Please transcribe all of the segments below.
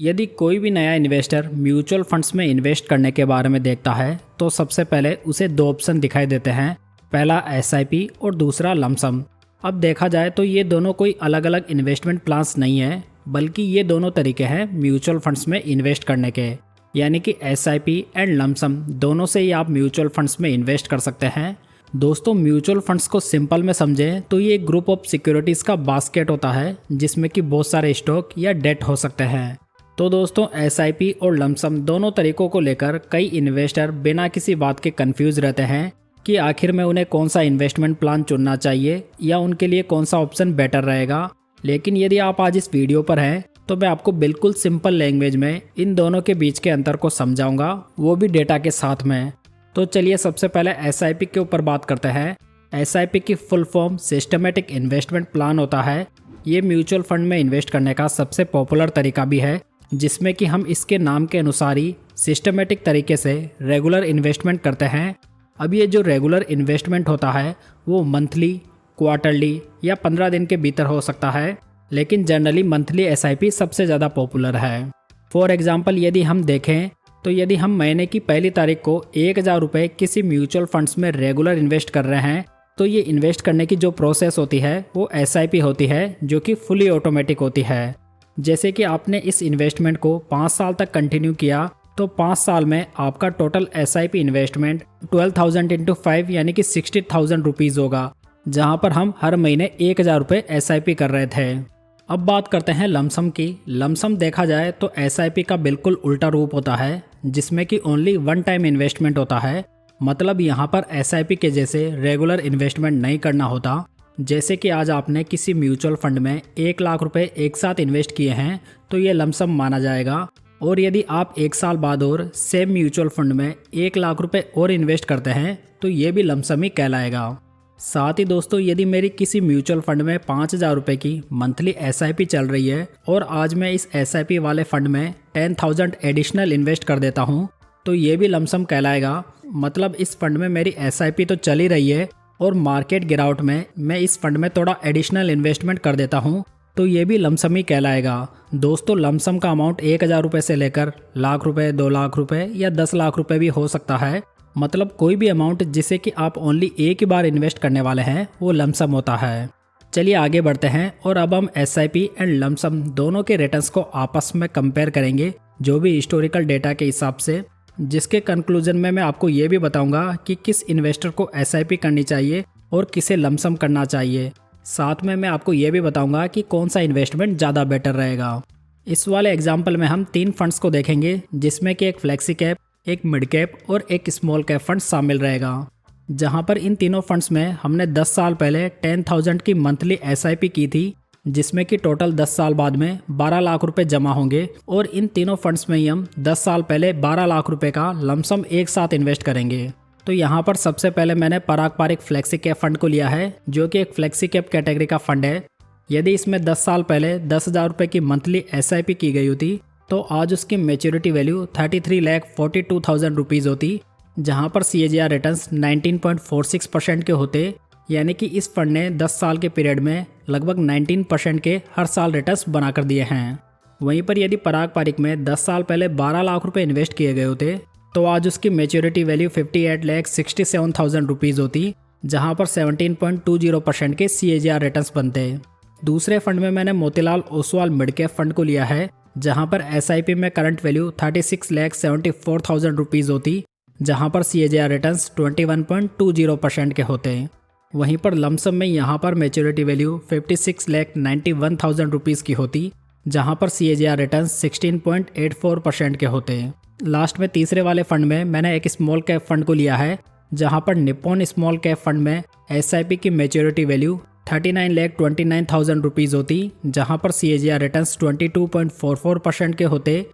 यदि कोई भी नया इन्वेस्टर म्यूचुअल फंड्स में इन्वेस्ट करने के बारे में देखता है तो सबसे पहले उसे दो ऑप्शन दिखाई देते हैं। पहला एसआईपी और दूसरा लमसम। अब देखा जाए तो ये दोनों कोई अलग अलग इन्वेस्टमेंट प्लान्स नहीं है, बल्कि ये दोनों तरीके हैं म्यूचुअल फंड्स में इन्वेस्ट करने के। यानी कि एसआईपी एंड लमसम दोनों से ही आप म्यूचुअल फंड्स में इन्वेस्ट कर सकते हैं। दोस्तों, म्यूचुअल फंड्स को सिंपल में समझें तो ये एक ग्रुप ऑफ सिक्योरिटीज़ का बास्केट होता है जिसमें कि बहुत सारे स्टॉक या डेट हो सकते हैं। तो दोस्तों, एसआईपी और लमसम दोनों तरीकों को लेकर कई इन्वेस्टर बिना किसी बात के कंफ्यूज रहते हैं कि आखिर में उन्हें कौन सा इन्वेस्टमेंट प्लान चुनना चाहिए या उनके लिए कौन सा ऑप्शन बेटर रहेगा। लेकिन यदि आप आज इस वीडियो पर हैं तो मैं आपको बिल्कुल सिंपल लैंग्वेज में इन दोनों के बीच के अंतर को समझाऊंगा, वो भी डेटा के साथ में। तो चलिए सबसे पहले एसआईपी के ऊपर बात करते हैं। एसआईपी की full form systematic investment plan होता है। ये म्यूचुअल फंड में इन्वेस्ट करने का सबसे पॉपुलर तरीका भी है, जिसमें कि हम इसके नाम के अनुसार ही सिस्टमेटिक तरीके से रेगुलर इन्वेस्टमेंट करते हैं। अब ये जो रेगुलर इन्वेस्टमेंट होता है वो मंथली, क्वार्टरली या 15 दिन के भीतर हो सकता है, लेकिन जनरली मंथली एसआईपी सबसे ज़्यादा पॉपुलर है। फॉर एग्जांपल, यदि हम देखें तो यदि हम महीने की पहली तारीख को 1000 रुपये किसी म्यूचुअल फंड्स में रेगुलर इन्वेस्ट कर रहे हैं तो ये इन्वेस्ट करने की जो प्रोसेस होती है वो एसआईपी होती है, जो कि फुली ऑटोमेटिक होती है। जैसे कि आपने इस इन्वेस्टमेंट को 5 साल तक कंटिन्यू किया तो 5 साल में आपका टोटल एसआईपी इन्वेस्टमेंट 12,000 इंटू 5 यानी कि 60,000 रुपीज़ होगा, जहां पर हम हर महीने 1000 रुपये एसआईपी कर रहे थे। अब बात करते हैं लमसम की। लमसम देखा जाए तो एसआईपी का बिल्कुल उल्टा रूप होता है, जिसमें कि ओनली वन टाइम इन्वेस्टमेंट होता है। मतलब यहाँ पर एसआईपी के जैसे रेगुलर इन्वेस्टमेंट नहीं करना होता। जैसे कि आज आपने किसी म्यूचुअल फंड में 1 लाख रुपए एक साथ इन्वेस्ट किए हैं तो ये लमसम माना जाएगा। और यदि आप 1 साल बाद और सेम म्यूचुअल फंड में 1 लाख रुपए और इन्वेस्ट करते हैं तो ये भी लमसम ही कहलाएगा। साथ ही दोस्तों, यदि मेरी किसी म्यूचुअल फंड में 5,000 रुपये की मंथली एसआईपी चल रही है और आज मैं इस एसआईपी वाले फंड में 10,000 एडिशनल इन्वेस्ट कर देता हूँ तो ये भी लमसम कहलाएगा। मतलब इस फंड में मेरी एसआईपी तो चल ही रही है और मार्केट गिरावट में मैं इस फंड में थोड़ा एडिशनल इन्वेस्टमेंट कर देता हूँ तो ये भी लमसम ही कहलाएगा। दोस्तों, लमसम का अमाउंट 1,000 रुपये से लेकर लाख रुपए, 2 लाख रुपए या 10 लाख रुपए भी हो सकता है। मतलब कोई भी अमाउंट जिसे कि आप ओनली एक ही बार इन्वेस्ट करने वाले हैं वो लमसम होता है। चलिए आगे बढ़ते हैं और अब हम एसआईपी एंड लमसम दोनों के रिटर्न्स को आपस में कंपेयर करेंगे, जो भी हिस्टोरिकल डेटा के हिसाब से, जिसके कंक्लूजन में मैं आपको ये भी बताऊंगा कि किस इन्वेस्टर को एसआईपी करनी चाहिए और किसे लमसम करना चाहिए। साथ में मैं आपको ये भी बताऊंगा कि कौन सा इन्वेस्टमेंट ज़्यादा बेटर रहेगा। इस वाले एग्जाम्पल में हम 3 फंड्स को देखेंगे, जिसमें कि एक फ्लेक्सी कैप, एक मिड कैप और एक स्मॉल कैप फंड शामिल रहेगा। जहां पर इन तीनों फंड्स में हमने 10 साल पहले 10,000 की मंथली एसआईपी की थी, जिसमें कि टोटल 10 साल बाद में 12 लाख रुपए जमा होंगे। और इन तीनों फंड्स में ही हम 10 साल पहले 12 लाख रुपए का लमसम एक साथ इन्वेस्ट करेंगे। तो यहाँ पर सबसे पहले मैंने पराग पारिक फ्लेक्सी कैप फंड को लिया है, जो कि एक फ्लेक्सी कैप कैटेगरी का फंड है। यदि इसमें 10 साल पहले 10,000 रुपये की मंथली एसआईपी की गई होती तो आज उसकी मैच्योरिटी वैल्यू 33,42,000 रुपीज़ होती, जहां पर CAGR रिटर्न्स 19.46% के होते। यानी कि इस फंड ने 10 साल के पीरियड में लगभग 19% के हर साल रिटर्न्स बनाकर दिए हैं। वहीं पर यदि पराग पारिक में 10 साल पहले 12 लाख रुपए इन्वेस्ट किए गए होते तो आज उसकी मैच्योरिटी वैल्यू 58,67,000 रुपीज़ होती, जहां पर 17.20% के CAGR रिटर्न्स बनते। दूसरे फंड में मैंने Motilal Oswal mid cap fund को लिया है, जहां पर एसआईपी में करंट वैल्यू 36,74,000 रुपीज़ होती, जहां पर CAGR रिटर्न्स 21.20% के होते हैं। वहीं पर लमसम में यहां पर मैच्योरिटी वैल्यू 56,91,000 रुपीज़ की होती, जहां पर CAGR रिटर्न्स 16.84% के होते हैं। लास्ट में तीसरे वाले फंड में मैंने एक स्मॉल कैप फंड को लिया है, जहां पर निप्पॉन स्मॉल कैप फंड में एसआईपी की मैच्योरिटी वैल्यू 39,29,000 रुपीज़ होती, जहां पर CAGR रिटर्न्स 22.44% के होते।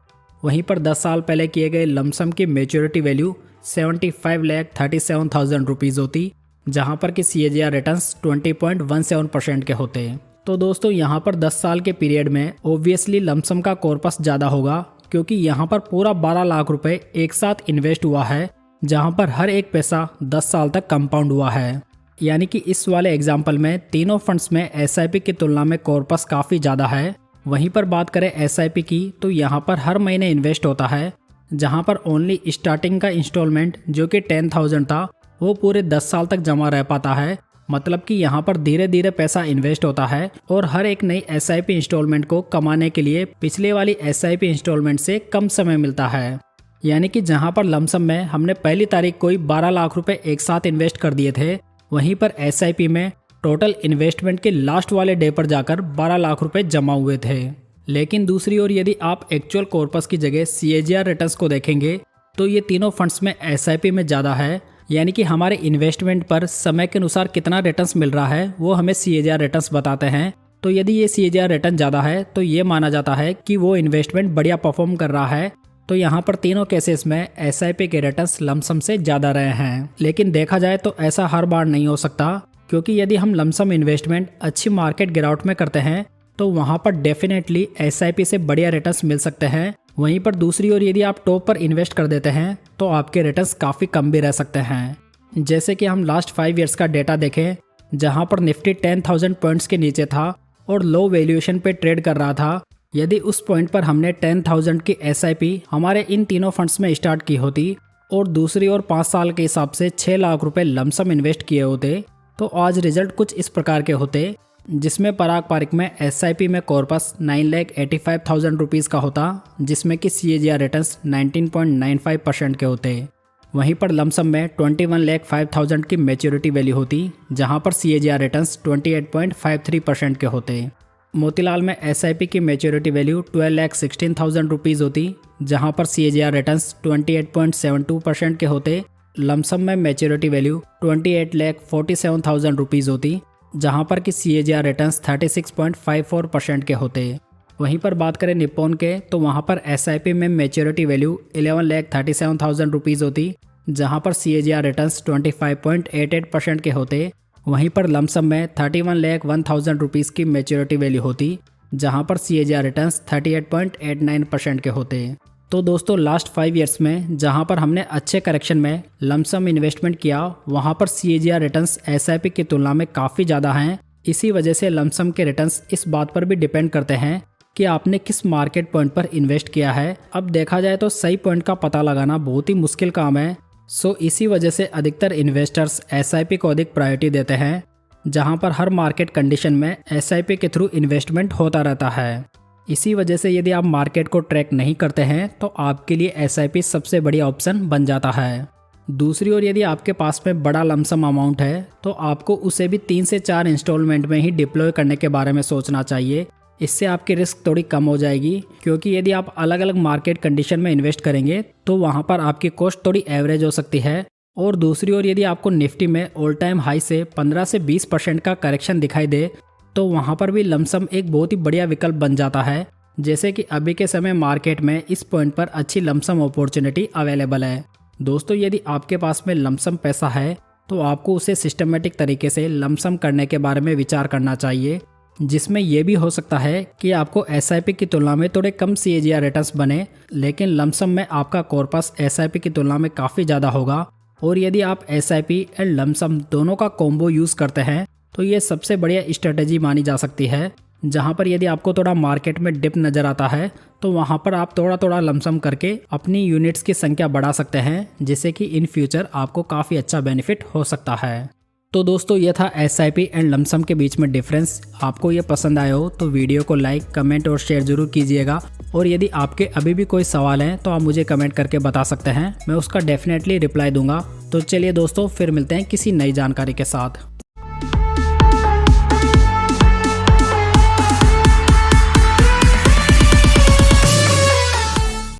वहीं पर 10 साल पहले किए गए लमसम की मैच्योरिटी वैल्यू 75,37,000 रुपीज़ होती, जहां पर कि CAGR रिटर्न्स 20.17% के होते। तो दोस्तों, यहां पर 10 साल के पीरियड में ऑब्वियसली लमसम का कॉर्पस ज़्यादा होगा, क्योंकि यहां पर पूरा 12 लाख रुपए एक साथ इन्वेस्ट हुआ है, जहां पर हर एक पैसा 10 साल तक कंपाउंड हुआ है। यानी कि इस वाले एग्जाम्पल में तीनों फंड्स में एसआईपी की तुलना में कॉर्पस काफ़ी ज़्यादा है। वहीं पर बात करें SIP की तो यहाँ पर हर महीने इन्वेस्ट होता है, जहाँ पर ओनली स्टार्टिंग का इंस्टॉलमेंट जो कि 10,000 था वो पूरे 10 साल तक जमा रह पाता है। मतलब कि यहाँ पर धीरे धीरे पैसा इन्वेस्ट होता है और हर एक नई SIP इंस्टॉलमेंट को कमाने के लिए पिछले वाली SIP इंस्टॉलमेंट से कम समय मिलता है। यानी कि जहाँ पर लमसम में हमने पहली तारीख को ही 12 लाख रुपए एक साथ इन्वेस्ट कर दिए थे, वहीं पर SIP में टोटल इन्वेस्टमेंट के लास्ट वाले डे पर जाकर 12 लाख रुपए जमा हुए थे। लेकिन दूसरी ओर यदि आप एक्चुअल कॉर्पस की जगह CAGR रिटर्न्स को देखेंगे तो ये तीनों फंड्स में SIP में ज़्यादा है। यानी कि हमारे इन्वेस्टमेंट पर समय के अनुसार कितना रिटर्न्स मिल रहा है वो हमें CAGR रिटर्न्स बताते हैं। तो यदि ये CAGR रिटर्न ज़्यादा है तो ये माना जाता है कि वो इन्वेस्टमेंट बढ़िया परफॉर्म कर रहा है। तो यहाँ पर तीनों केसेस में SIP के रिटर्न्स लमसम से ज़्यादा रहे हैं। लेकिन देखा जाए तो ऐसा हर बार नहीं हो सकता, क्योंकि यदि हम लमसम इन्वेस्टमेंट अच्छी मार्केट गिरावट में करते हैं तो वहाँ पर डेफिनेटली SIP से बढ़िया रिटर्न्स मिल सकते हैं। वहीं पर दूसरी ओर यदि आप टॉप पर इन्वेस्ट कर देते हैं तो आपके रिटर्न्स काफ़ी कम भी रह सकते हैं। जैसे कि हम लास्ट 5 ईयर्स का डेटा देखें, जहाँ पर निफ्टी 10,000 पॉइंट्स के नीचे था और लो वैल्यूएशन पे ट्रेड कर रहा था। यदि उस पॉइंट पर हमने 10,000 की SIP हमारे इन तीनों फंड्स में स्टार्ट की होती और दूसरी ओर 5 साल के हिसाब से 6 लाख रुपए लमसम इन्वेस्ट किए होते तो आज रिजल्ट कुछ इस प्रकार के होते, जिसमें पराग पारिक में SIP में कॉर्पस 9,85,000 रुपीज़ का होता, जिसमें कि CAGR रिटर्न्स 19.95% के होते। वहीं पर लमसम में 21,05,000 की मैच्योरिटी वैल्यू होती, जहां पर CAGR रिटर्न्स 28.53% के होते। मोतीलाल में SIP की मैच्योरिटी वैल्यू 12,16,000 रुपीज़ होती, जहां पर CAGR रिटर्न्स 28.72% के होते। लमसम में मैच्योरिटी वैल्यू 28,47,000 रुपीज़ होती, जहां पर कि CAGR रिटर्न्स 36.54% के होते। वहीं पर बात करें निप्पॉन के तो वहां पर SIP में मैच्योरिटी वैल्यू 11,37,000 रुपीज़ होती, जहां पर CAGR रिटर्न्स 25.88% के होते। वहीं पर लमसम में 31,01,000 रुपीज़ की मैच्योरिटी वैल्यू होती, जहां पर CAGR रिटर्न्स 38.89% के होते। तो दोस्तों लास्ट 5 ईयर्स में जहां पर हमने अच्छे करेक्शन में लमसम इन्वेस्टमेंट किया, वहां पर CAGR रिटर्न्स SIP की तुलना में काफ़ी ज़्यादा हैं। इसी वजह से लमसम के रिटर्न्स इस बात पर भी डिपेंड करते हैं कि आपने किस मार्केट पॉइंट पर इन्वेस्ट किया है। अब देखा जाए तो सही पॉइंट का पता लगाना बहुत ही मुश्किल काम है। सो इसी वजह से अधिकतर इन्वेस्टर्स SIP को अधिक प्रायोरिटी देते हैं, जहां पर हर मार्केट कंडीशन में SIP के थ्रू इन्वेस्टमेंट होता रहता है। इसी वजह से यदि आप मार्केट को ट्रैक नहीं करते हैं तो आपके लिए SIP सबसे बढ़िया ऑप्शन बन जाता है। दूसरी ओर यदि आपके पास में बड़ा लमसम अमाउंट है तो आपको उसे भी 3 से 4 इंस्टॉलमेंट में ही डिप्लॉय करने के बारे में सोचना चाहिए। इससे आपकी रिस्क थोड़ी कम हो जाएगी, क्योंकि यदि आप अलग अलग मार्केट कंडीशन में इन्वेस्ट करेंगे तो वहाँ पर आपकी कॉस्ट थोड़ी एवरेज हो सकती है। और दूसरी ओर यदि आपको निफ्टी में ऑल टाइम हाई से 15 से 20% का करेक्शन दिखाई दे तो वहाँ पर भी लमसम एक बहुत ही बढ़िया विकल्प बन जाता है। जैसे कि अभी के समय मार्केट में इस पॉइंट पर अच्छी लमसम अपॉर्चुनिटी अवेलेबल है। दोस्तों यदि आपके पास में लमसम पैसा है तो आपको उसे सिस्टमेटिक तरीके से लमसम करने के बारे में विचार करना चाहिए, जिसमें यह भी हो सकता है कि आपको SIP की तुलना में थोड़े कम CAGR रिटर्न्स बने, लेकिन लमसम में आपका कॉर्पस SIP की तुलना में काफ़ी ज़्यादा होगा। और यदि आप SIP एंड लमसम दोनों का कॉम्बो यूज़ करते हैं तो ये सबसे बढ़िया स्ट्रेटजी मानी जा सकती है, जहाँ पर यदि आपको थोड़ा मार्केट में डिप नज़र आता है तो वहाँ पर आप थोड़ा थोड़ा लमसम करके अपनी यूनिट्स की संख्या बढ़ा सकते हैं, जिससे कि इन फ्यूचर आपको काफ़ी अच्छा बेनिफिट हो सकता है। तो दोस्तों ये था SIP एंड लमसम के बीच में डिफरेंस। आपको ये पसंद आया हो तो वीडियो को लाइक, कमेंट और शेयर जरूर कीजिएगा। और यदि आपके अभी भी कोई सवाल हैं तो आप मुझे कमेंट करके बता सकते हैं, मैं उसका डेफिनेटली रिप्लाई दूंगा। तो चलिए दोस्तों फिर मिलते हैं किसी नई जानकारी के साथ।